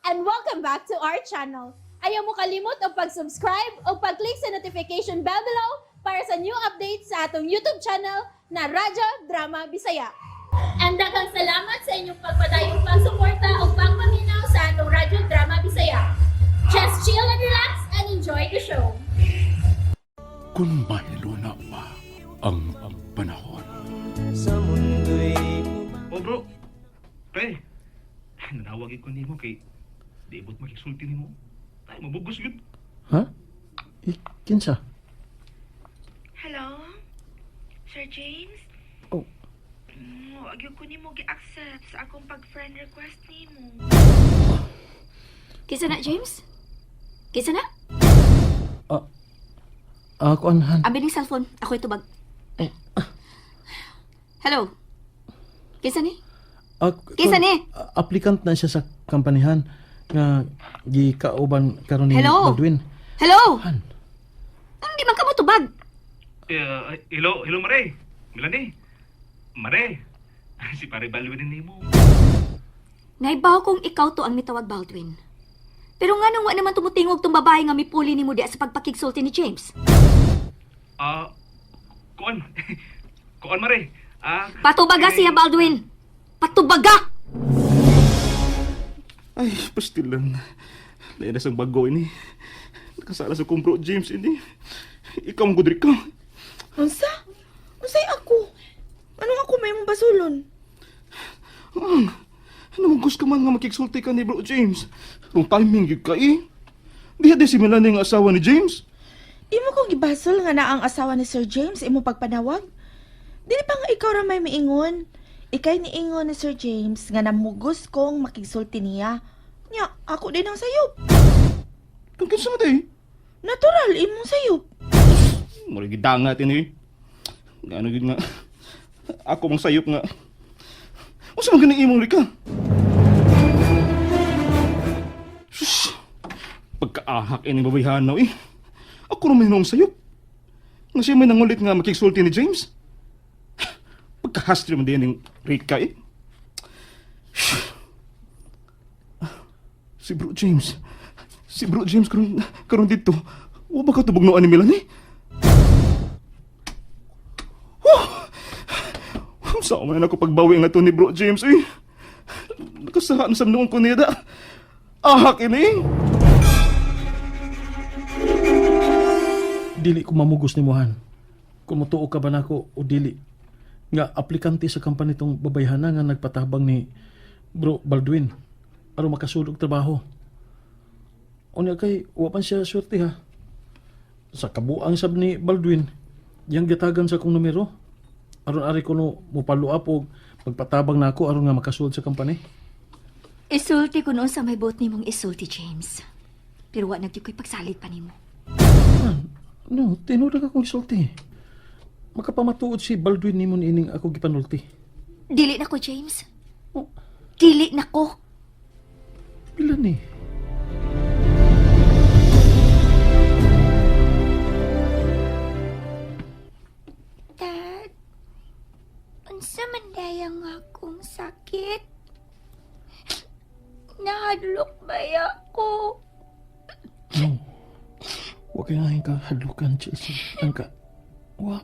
and welcome back to our channel. Ayaw mo kalimot o pag-subscribe o pag-click sa notification bell below para sa new updates sa atong YouTube channel na Radyo Drama Bisaya. And daghang salamat sa inyong pagpadayong pagsuporta o pagpaminaw sa atong Radyo Drama Bisaya. Just chill and relax and enjoy the show. Kung mahilo na pa ang panahon. Oh bro, pre, nanawagin ko nimo kay di ibot makisulti nimo. Tayo mabugos yun. Ha? Kinsa? Hello? Sir James? Oh. Wag yung kunin mo gi-accept sa akong pag-friend request nimo. Kisa na, James? Kisa na? Ako anhan. Ambil ng cellphone. Ako itubag. Hello? Kisa ni? Kisa ni? Applicant na siya sa kampanihan nga gikauban karon ni Hello? Baldwin. Hello? Han. Hindi man ka mo tubag. Hello Mare. Milani. Mare. Si pare Baldwin nimo. Naibaw kong ikaw to ang mitawag Baldwin. Pero nga nung wa naman tumutingog tong babae nga mipuli ni mo di sa pagpakigsulti ni James. Kuan. Kuan Mare. Patubaga siya, Baldwin. Patubaga! Ay, pastilan. Dahil na sang bago ini. Nakasala sa kumpro James ini. Ikaw ang gudrik ka. Unsa? Unsay ako? Anong ako may mong basulon? Namugos ka man nga makiksulti ka ni bro James. Kung timing yun ka eh. Di si Melanie ang asawa ni James. Imo kong gibasol nga na ang asawa ni Sir James imo pagpanawag. Dili pa nga ikaw ra may miingon. Ikay ni ingon ni Sir James nga namugos kong makigsulti niya. Nya, ako din ang sayop. Kung kinsa mo tayo? Natural imong sayop. Murag gidangat ini. Nga ano gid nga. Ako mang sayop nga. Unsa man ganing imong rika? Sus. Pagkaahak ini babayhanaw eh. Ako ra may nung sayop. Nga siya may nangulit nga makigsulti ni James. Pagkahastri man din yung rika eh. Si Bro James. Si Bro James karon dito. Wa ba ka tubugnoan ni Melanie? Saan man ako pagbawi nga to ni Bro James eh. Nakasahan sa noon ko niya da. Ahak ini. Dili ko mamugos ni Mohan. Kung mutuo ka ba nako o dili. Nga aplikante sa kampanya tong babayhana nga nagpatabang ni Bro Baldwin aron makasulog trabaho. Unya kay wa man siya swerte ha. Sa kabuang sab ni Baldwin, yang gitagan sa kong numero. Aron ari ko no mopalo up og pagpatabang nako aron nga makasulod sa kampanya. Isulti ko noon sa may boat ni mong isulti, James. Pero wa nagyud ko'y pagsalit pa nimo. No, tinuod akong isulti. Makapamatuod si Baldwin nimo ining ako gipanulti. Dili na ko, James. Oh, Dili na ko. pila ni? Dad, unsa man dayang akong sakit? Nahadlok ba ako? No. Wa kay nga ka hadlukan, Chelsea. Ang ka. Wa.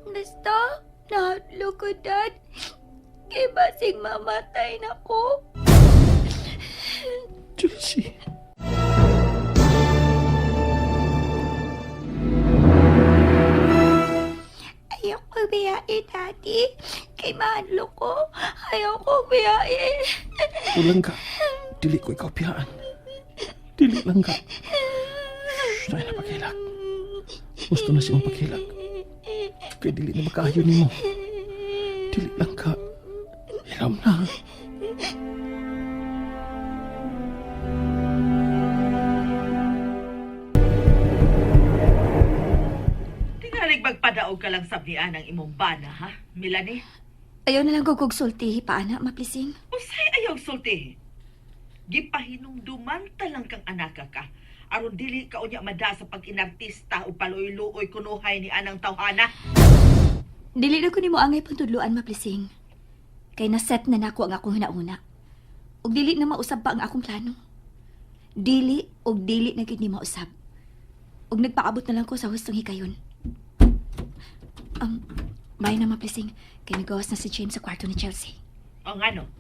Basta, nahadlok ko, Dad. Kay basing mamatay na ko. Chelsea. Ayaw ko biyahe, Daddy. Kay mahadlok ko. Ayaw ko biyahe. Ulang ka. Dili ko ikaw piyaan. Dili lang ka. Shhh, na pagkilak. Gusto na siyang pagkilak. Kaya dili na makaayon ni mo. Dili lang ka. Hiram na. Tingalig magpadaog ka lang sabnian ang imong bana, ha, Melanie? Ayaw na lang gugog sulti, paana, maplising. Usay ayaw sulti. Gipahinumduman talang kang anaka ka. Aron dili ka unya mada sa pag-inartista o paloy-luoy kunuhay ni anang tawhana. Dili na ko ni mo angay pantudluan, maplising. Kay naset na nako ang akong hinauna. Og dili na mausab pa ang akong plano. Dili og dili na gid ni mausab. Og nagpaabot na lang ko sa hustong hikayon. Bayan na maplising. Kay nagawas na si James sa kwarto ni Chelsea. O nga no,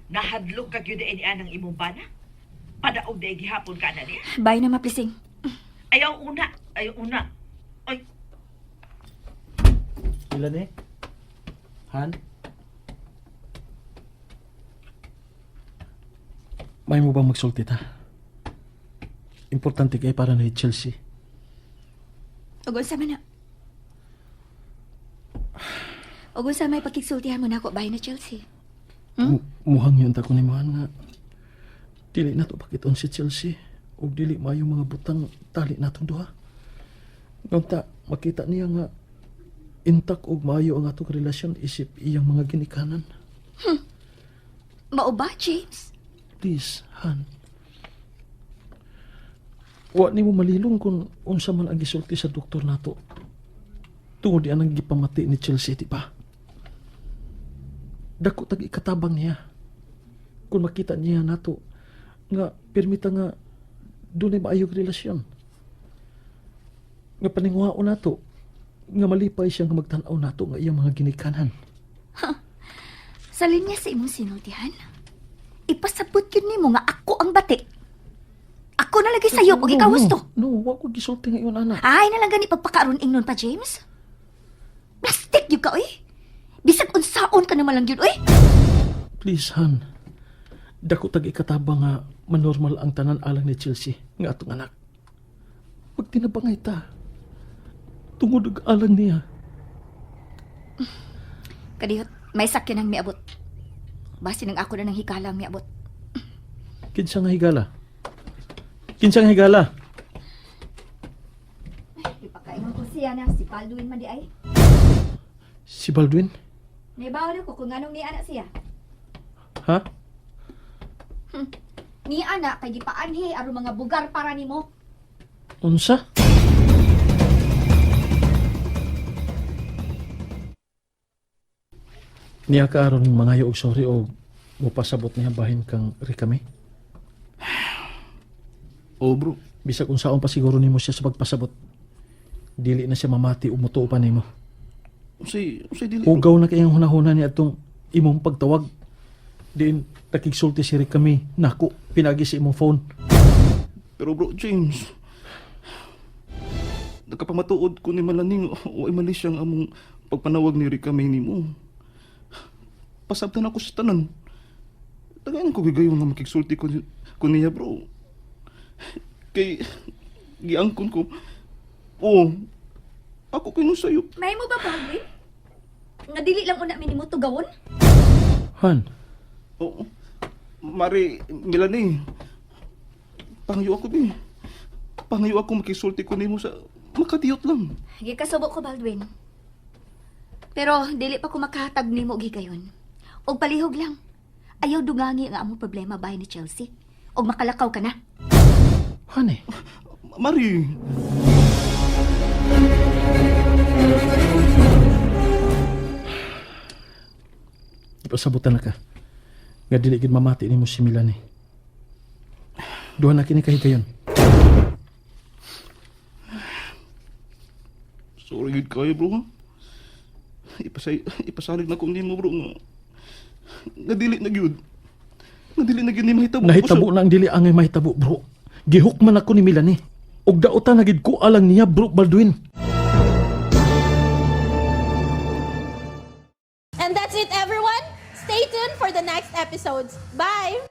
nahadlok ka yun ni anang imong bana? Padaog na gihapon ka na niya? Bayan na maplising. Ayaw una. Ay, Ilan eh? Han? May mo bang magsulti ta? Importante kay para ni Chelsea. Og unsa man na? Og unsa may pakigsultihan mo na ako bayan na Chelsea? Muhang yun ta ko ni Mahan nga. Dili na to pakiton si Chelsea. O dili mayo mga butang tali natong duha. Ngunta, makita niya nga intak og maayo ang atong relasyon isip iyang mga ginikanan. Mao ba, James? Please, Han. Wa ni mo malilong kung unsa man ang gisulti sa doktor nato. Tungod di anang gipamati ni Chelsea, di ba? Dako tag ikatabang niya. Kung makita niya nato nga permita nga dunay maayog relasyon. Nga paningwao nato nga malipay siya nga magtan-aw nato nga iyang mga ginikanan. Sa linya sa imong sinultihan, ipasabot yun nimo nga ako ang bati. Ako na lagi sa'yo kung ikaw gusto. No, wa ko gisulti nga iyon, anak. Ay, na lang gani pagpakaroon ingnon pa, James. Plastic yun ka, oy. Bisag unsaon ka naman lang yun, oy. Please, Han. Dako tag ikatabang nga manormal ang tanan alang ni Chelsea nga atong anak. Pag tinabangay ta, tungod og alang niya. Kadiyot, may sakyan ang miabot. Basi nang ako na nang hikala ang miabot. Kinsa nga higala? Kinsa nga higala? Ipakainan ko siya na si Baldwin man di ay. Si Baldwin? Naibaw na ko kung anong ni anak siya. Ha? Ni anak kay gipaanhi aron mga bugar para nimo. Unsa? Niya ka aron mangayo og sorry o mupasabot niya bahin kang rikami? Oh, bro. Bisag unsaon pa siguro nimo siya sa pagpasabot. Dili na siya mamati o mutuo pa nimo. Usay dili. Bro. Ugaw na kayang hunahuna niya itong imong pagtawag. Diin, nakigsulti si Rikami. Naku, pinagi si imong phone. Pero bro, James, nagkapamatuod ko ni Malaning o ay mali siyang among pagpanawag ni Rika may nimo. Pasabtan ako sa tanan. Tagayan ko gigayon nga makigsulti ko niya, bro. Kay giangkon ko. Oo. Ako kinusayo. May mo ba Baldwin? Nga dili lang una minimo tugawon? Han, Oo. Mari, Melanie. Pangayo ako, bi. Pangayo ako makigsulti ko nimo sa makadiyot lang. Gikasubo ko Baldwin. Pero dili pa ko makahatag nimo og higayon. Og palihog lang. Ayaw dugangi nga among problema bahay ni Chelsea. Og makalakaw ka na. Han eh. Mari. Ipasabutan na ka. Nga dili gid mamati nimo si Milani. Duha na kini kahigayon. Sorry gid kayo, bro. Ha? Ipasalig na ko nimo, bro. Nga dili na gyud. Nga dili na gyud ni mahitabo. Nahitabo na ang dili angay mahitabo, bro. Gihukman ako ni Milani. Og dauta na gid ko alang niya, bro Baldwin. And that's it, everyone. Stay tuned for the next episodes. Bye!